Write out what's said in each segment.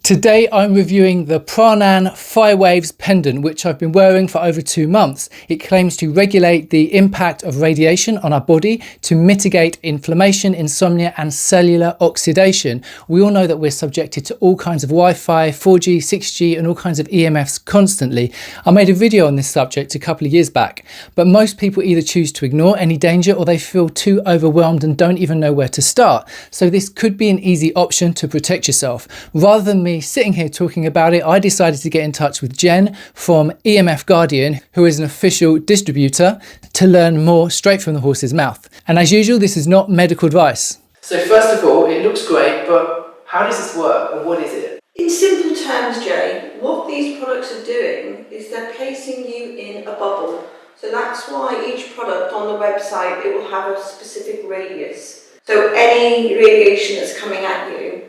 Today I'm reviewing the Pranan Fiwaves pendant, which I've been wearing for over 2 months. It claims to regulate the impact of radiation on our body, to mitigate inflammation, insomnia and cellular oxidation. We all know that we're subjected to all kinds of Wi-Fi, 4G, 6G and all kinds of EMFs constantly. I made a video on this subject a couple of years back, but most people either choose to ignore any danger or they feel too overwhelmed and don't even know where to start. So this could be an easy option to protect yourself. Rather than me sitting here talking about it, I decided to get in touch with Jenn from EMF Guardian, who is an official distributor, to learn more straight from the horse's mouth. And as usual, this is not medical advice. So first of all, it looks great, but how does this work and what is it? In simple terms, Jay, what these products are doing is they're placing you in a bubble. So that's why each product on the website, it will have a specific radius. So any radiation that's coming at you,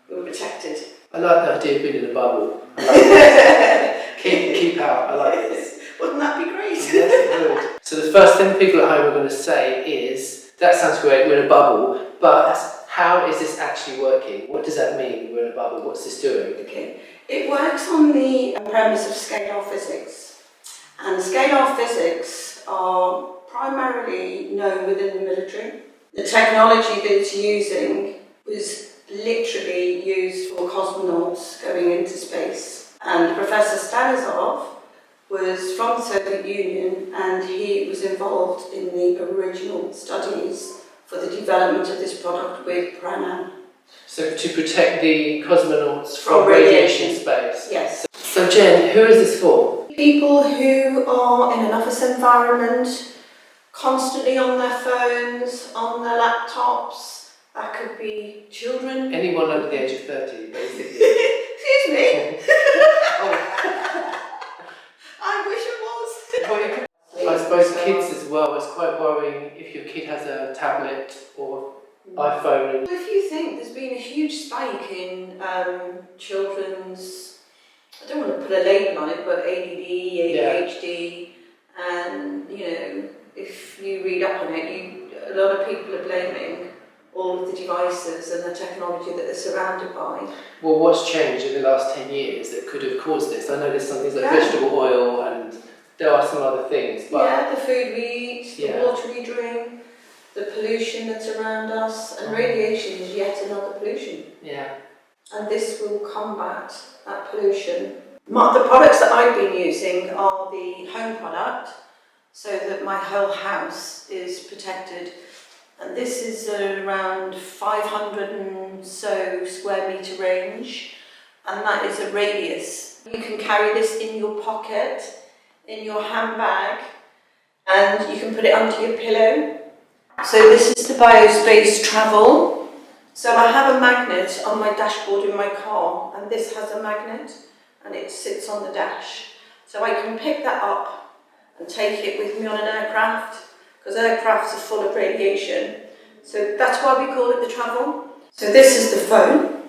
you're protected. I like the idea of being in a bubble. I like this. keep out, I like this. Wouldn't that be great? Yes, it would. So the first thing people at home are going to say is, that sounds great, we're in a bubble, but how is this actually working? What does that mean, we're in a bubble? What's this doing? Okay, it works on the premise of scalar physics. And scalar physics are primarily known within the military. The technology that it's using was literally used for cosmonauts going into space. And Professor Stanisov was from the Soviet Union and he was involved in the original studies for the development of this product with Pranan. So to protect the cosmonauts from radiation space? Yes. So Jenn, who is this for? People who are in an office environment, constantly on their phones, on their laptops. That could be children. Anyone over the age of 30, basically. Excuse me. Oh. I wish it was. Well, I suppose kids as well. It's quite worrying if your kid has a tablet or iPhone. If you think there's been a huge spike in children's, I don't want to put a label on it, but ADD, ADHD, and you know, if you read up on it, a lot of people are blaming all of the devices and the technology that they're surrounded by. Well, what's changed in the last 10 years that could have caused this? I know there's some things like vegetable oil and there are some other things. But yeah, the food we eat, the water we drink, the pollution that's around us, and radiation is yet another pollution. Yeah. And this will combat that pollution. The products that I've been using are the home product, so that my whole house is protected. And this is around 500 and so square metre range, and that is a radius. You can carry this in your pocket, in your handbag, and you can put it under your pillow. So this is the biospace travel. So I have a magnet on my dashboard in my car, and this has a magnet, and it sits on the dash. So I can pick that up and take it with me on an aircraft, because aircrafts are full of radiation. So that's why we call it the travel. So this is the phone.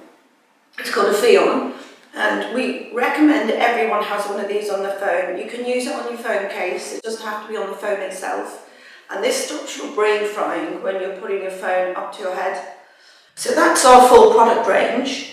It's called a Phion, and we recommend that everyone has one of these on their phone. You can use it on your phone case, it doesn't have to be on the phone itself. And this stops your brain frying when you're putting your phone up to your head. So that's our full product range.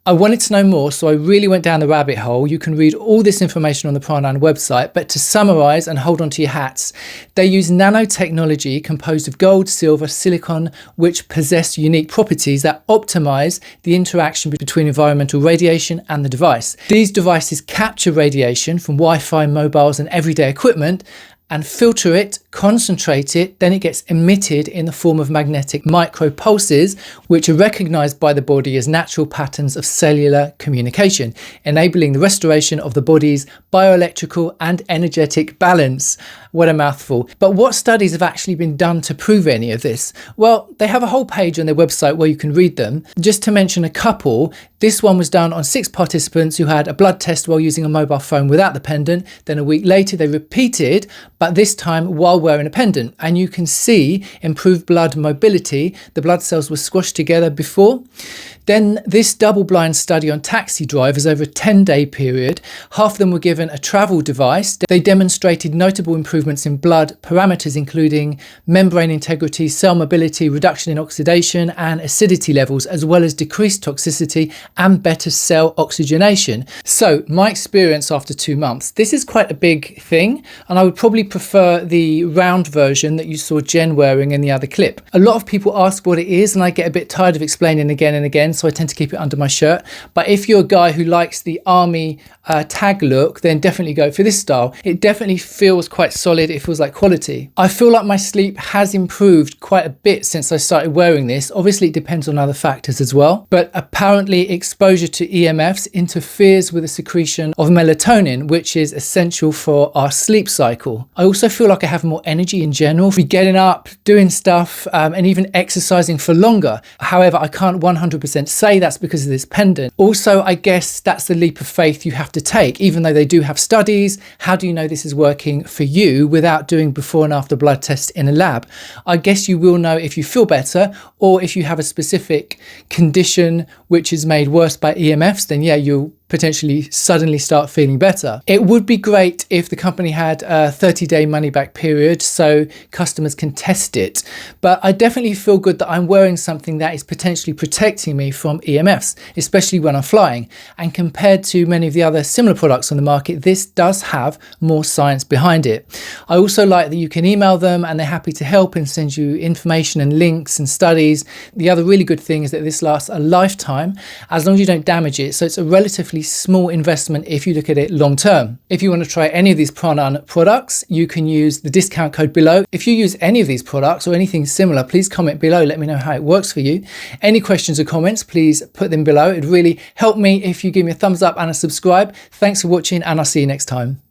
I wanted to know more, so I really went down the rabbit hole. You can read all this information on the Pranan website, but to summarise and hold on to your hats, they use nanotechnology composed of gold, silver, silicon, which possess unique properties that optimise the interaction between environmental radiation and the device. These devices capture radiation from Wi-Fi, mobiles and everyday equipment and filter it, concentrate it, then it gets emitted in the form of magnetic micropulses, which are recognised by the body as natural patterns of cellular communication, enabling the restoration of the body's bioelectrical and energetic balance. What a mouthful. But what studies have actually been done to prove any of this? Well, they have a whole page on their website where you can read them. Just to mention a couple, this one was done on 6 participants who had a blood test while using a mobile phone without the pendant. Then a week later they repeated, but this time while wearing a pendant, and you can see improved blood mobility. The blood cells were squashed together before. Then this double-blind study on taxi drivers over a 10-day period, half of them were given a travel device. They demonstrated notable improvements in blood parameters, including membrane integrity, cell mobility, reduction in oxidation and acidity levels, as well as decreased toxicity and better cell oxygenation. So my experience after 2 months, this is quite a big thing, and I would probably prefer the round version that you saw Jenn wearing in the other clip. A lot of people ask what it is, and I get a bit tired of explaining again and again, so I tend to keep it under my shirt. But if you're a guy who likes the army tag look, then definitely go for this style. It definitely feels quite solid. It feels like quality. I feel like my sleep has improved quite a bit since I started wearing this. Obviously it depends on other factors as well, but apparently exposure to EMFs interferes with the secretion of melatonin, which is essential for our sleep cycle. I also feel like I have more energy in general, be getting up, doing stuff, and even exercising for longer. However, I can't 100% say that's because of this pendant. Also, I guess that's the leap of faith you have to take. Even though they do have studies, how do you know this is working for you without doing before and after blood tests in a lab? I guess you will know if you feel better, or if you have a specific condition which is made worse by EMFs, then yeah, you'll potentially suddenly start feeling better. It would be great if the company had a 30-day money back period so customers can test it. But I definitely feel good that I'm wearing something that is potentially protecting me from EMFs, especially when I'm flying. And compared to many of the other similar products on the market, this does have more science behind it. I also like that you can email them and they're happy to help and send you information and links and studies. The other really good thing is that this lasts a lifetime as long as you don't damage it. So it's a relatively small investment if you look at it long term. If you want to try any of these Pranan products, you can use the discount code below. If you use any of these products or anything similar, please comment below. Let me know how it works for you. Any questions or comments, please put them below. It'd really help me if you give me a thumbs up and a subscribe. Thanks for watching, and I'll see you next time.